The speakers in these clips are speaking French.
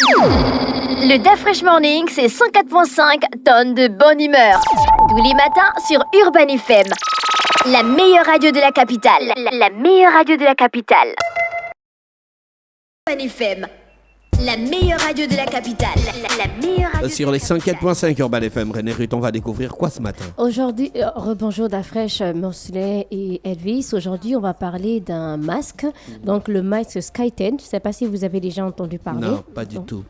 Le DAF Fresh Morning, c'est 104.5 tonnes de bonne humeur. Tous les matins sur Urban FM. La meilleure radio de la capitale. La meilleure radio de la capitale. Urban FM. La meilleure radio de la capitale. La meilleure radio Sur les 104.5 Urban FM, René Ruth, on va découvrir quoi ce matin? Aujourd'hui, rebonjour d'Afresh, Monsley et Elvis. Aujourd'hui, on va parler d'un masque. Donc, le masque Skyten. Je ne sais pas si vous avez déjà entendu parler. Non, pas du tout.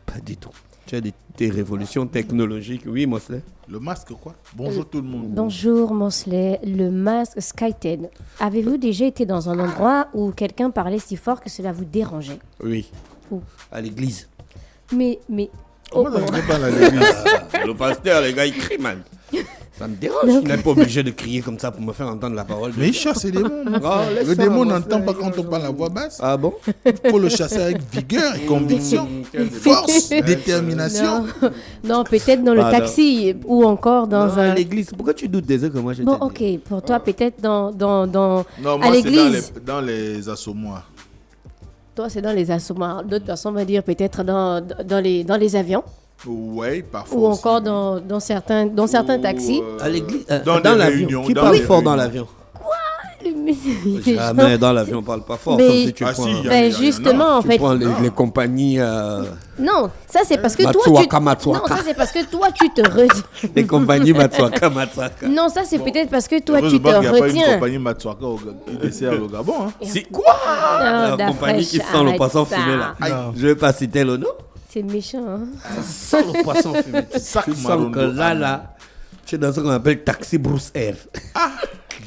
Tu as des révolutions technologiques. Oui, Monsley? Le masque, quoi? Bonjour tout le monde. Bonjour Monsley, le masque Skyten. Avez-vous déjà été dans un endroit où quelqu'un parlait si fort que cela vous dérangeait? Oui. Où? À l'église. Mais... Comment ça se parle à l'église? Le pasteur, les gars, il crie, man. Ça me dérange. Je n'ai pas obligé de crier comme ça pour me faire entendre la parole. Mais il chasse les démons. laisse Le ça, démon mon n'entend pas frère. quand on parle à voix basse. Ah bon? Il faut le chasser avec vigueur et conviction, force, détermination. Non, peut-être dans le Ah, taxi ou encore dans Non, à un... l'église. Pourquoi tu doutes des œufs que moi je Bon, te dis? ok, pour toi, peut-être dans Non, à moi, c'est l'église. dans les assommoirs. Toi, c'est dans les assommoirs. D'autres personnes vont dire peut-être dans les avions Oui, parfois. ou aussi. encore dans certains taxis. À l'église? Dans Dans des l'avion. réunions, Qui dans parle des fort dans réunions. l'avion? Les gens- Jamais dans l'avion, on parle pas fort. Mais- Sauf si tu Ah, prends, si, il y a- Ben, justement, en tu fait, prends les compagnies, non, ça c'est parce que toi Matsuaka, tu Matsuaka. non, ça c'est parce que toi tu te retiens. les compagnies Matsuaka. Non, ça c'est peut-être parce que toi tu te Heureusement qu'il n'y a pas une retiens. compagnie Matsuaka qui dessert au Gabon. Hein. C'est quoi? La d'Afresh, compagnie qui sent le arrête poisson ça. fumé là. Non. Je vais pas citer le nom. C'est méchant. Hein? Ça sent le poisson fumé. Sac Tu sens Marondo. que là, tu es dans ce qu'on appelle taxi Bruce Air.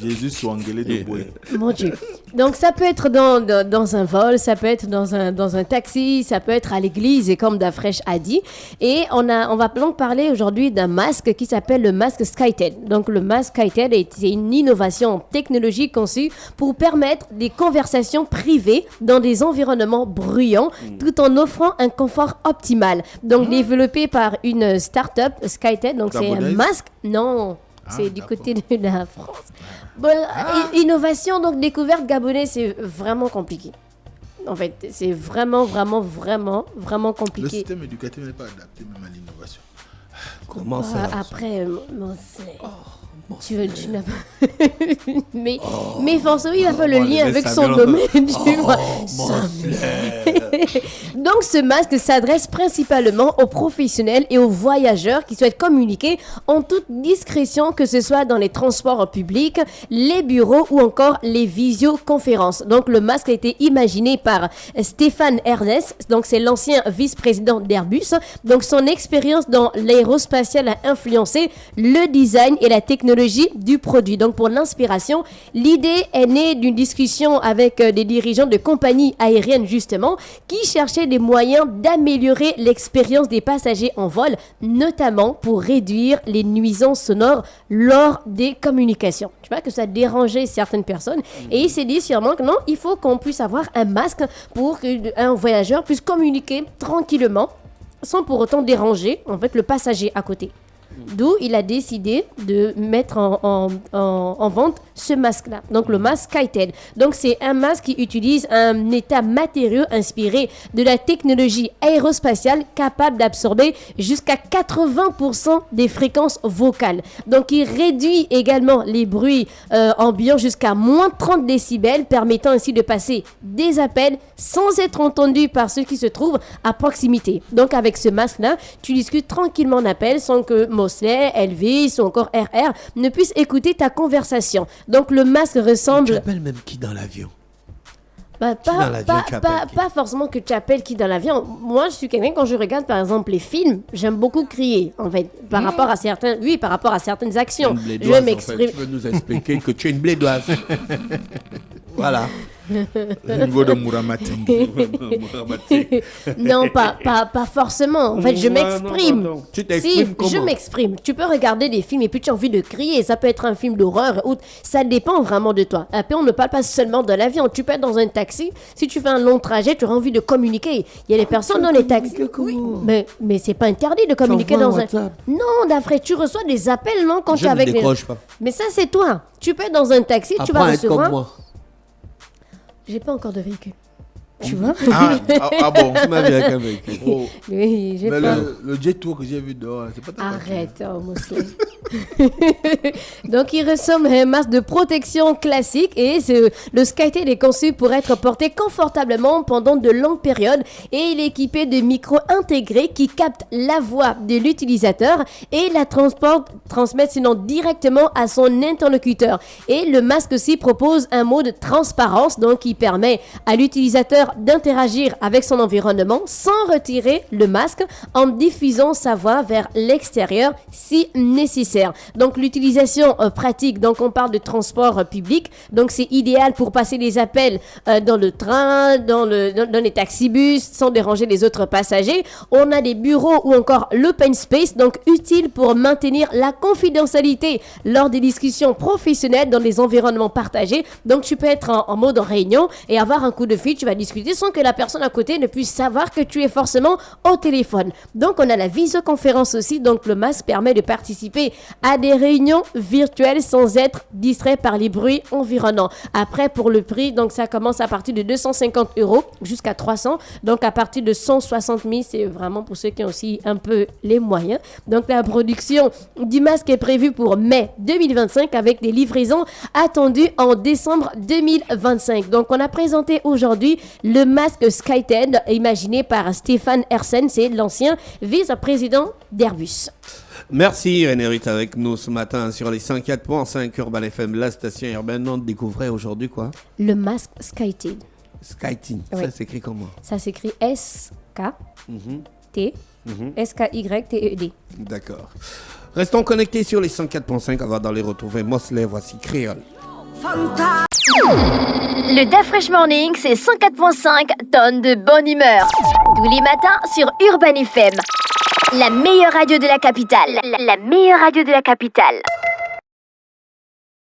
Jésus soit engueulé de bouée. Mon Dieu. Donc ça peut être dans un vol, ça peut être dans un taxi, ça peut être à l'église, et comme Dafresh a dit. Et on va donc parler aujourd'hui d'un masque qui s'appelle le masque Skyten. Donc le masque Skyten c'est une innovation technologique conçue pour permettre des conversations privées dans des environnements bruyants tout en offrant un confort optimal. Donc développé par une start-up Skyten, donc c'est un Gabonaise? masque. Non. C'est du d'accord. côté de la France. Bon, innovation, donc découverte gabonaise, c'est vraiment compliqué. En fait, c'est vraiment Le compliqué. système éducatif n'est pas adapté même à l'innovation. Comment ça? Après, tu n'as pas... mais forcément, il a fait le va lien lever avec sa son main. domaine. Tu vois. Donc, ce masque s'adresse principalement aux professionnels et aux voyageurs qui souhaitent communiquer en toute discrétion, que ce soit dans les transports publics, les bureaux ou encore les visioconférences. Donc, le masque a été imaginé par Stéphane Ernest. Donc, c'est l'ancien vice-président d'Airbus. Donc, son expérience dans l'aérospatiale a influencé le design et la technologie du produit. Donc, pour l'inspiration, l'idée est née d'une discussion avec des dirigeants de compagnies aériennes, justement, qui cherchaient des moyens d'améliorer l'expérience des passagers en vol, notamment pour réduire les nuisances sonores lors des communications. Tu vois que ça dérangeait certaines personnes et il s'est dit sûrement que non, il faut qu'on puisse avoir un masque pour qu'un voyageur puisse communiquer tranquillement sans pour autant déranger en fait le passager à côté. D'où il a décidé de mettre en vente ce masque-là. Donc le masque Skytel. Donc c'est un masque qui utilise un état matériau inspiré de la technologie aérospatiale capable d'absorber jusqu'à 80% des fréquences vocales. Donc il réduit également les bruits ambiants jusqu'à moins 30 décibels, permettant ainsi de passer des appels sans être entendu par ceux qui se trouvent à proximité. Donc avec ce masque-là, tu discutes tranquillement en appel sans que Mosley, Elvis ou encore RR ne puissent écouter ta conversation. Donc le masque Tu ressemble... appelles même qui dans l'avion? Bah, Qui dans l'avion, tu appelles qui? pas forcément que tu appelles qui dans l'avion. Moi, je suis quelqu'un, quand je regarde par exemple les films, j'aime beaucoup crier, en fait, par rapport à certains... Oui, par rapport à certaines actions. Une Je blédoise, en fait. m'exprime... Tu veux nous expliquer que tu es une blédoise. Voilà. Au niveau de Mouramatengue. Non, pas forcément. En fait, je m'exprime. non. Tu Si, t'exprimes comment? je m'exprime. Tu peux regarder des films et puis tu as envie de crier. Ça peut être un film d'horreur ou ça dépend vraiment de toi. Après, on ne parle pas seulement de l'avion. Tu peux être dans un taxi. Si tu fais un long trajet, tu auras envie de communiquer. Il y a des personnes dans les taxis. Oui, mais c'est pas interdit de communiquer envoies dans un un. WhatsApp. Non, d'après, tu reçois des appels, non, quand tu Je es ne avec les. décroche pas. Mais ça, c'est toi. Tu peux être dans un taxi, tu vas Apprends à être comme recevoir. moi. J'ai pas encore de véhicule. Tu vois? Ah bon. Tu m'as vu avec un mec. Oh. Oui, j'ai Mais peur. le jet tour que j'ai vu dehors, c'est pas ta Arrête, oh, Mousseline. Donc, il ressemble à un masque de protection classique et le SkyTail est conçu pour être porté confortablement pendant de longues périodes et il est équipé de micros intégrés qui captent la voix de l'utilisateur et la transmettent sinon directement à son interlocuteur. Et le masque aussi propose un mode transparence, donc qui permet à l'utilisateur d'interagir avec son environnement sans retirer le masque en diffusant sa voix vers l'extérieur si nécessaire. Donc l'utilisation pratique, donc on parle de transport public, donc c'est idéal pour passer les appels dans le train, dans les taxibus sans déranger les autres passagers. On a des bureaux ou encore l'open space, donc utile pour maintenir la confidentialité lors des discussions professionnelles dans les environnements partagés. Donc tu peux être en mode réunion et avoir un coup de fil, tu vas discuter sans que la personne à côté ne puisse savoir que tu es forcément au téléphone. Donc on a la visioconférence aussi, donc le masque permet de participer à des réunions virtuelles sans être distrait par les bruits environnants. Après pour le prix, donc ça commence à partir de 250 € jusqu'à 300, donc à partir de 160 000, c'est vraiment pour ceux qui ont aussi un peu les moyens. Donc la production du masque est prévue pour mai 2025 avec des livraisons attendues en décembre 2025. Donc on a présenté aujourd'hui le masque SkyTail imaginé par Stéphane Hersen, c'est l'ancien vice-président d'Airbus. Merci René Ruth avec nous ce matin sur les 104.5 Urban FM, la station urbaine. On découvrait aujourd'hui quoi? Le masque SkyTail. SkyTail, Oui. ça s'écrit comment? Ça s'écrit S-K-T S-K-Y-T-E-D. D'accord. Restons connectés sur les 104.5 avant d'aller retrouver Mosley. Voici Créole. Le DAF Fresh Morning, c'est 104.5 tonnes de bonne humeur. Tous les matins sur Urban FM. La meilleure radio de la capitale. La meilleure radio de la capitale.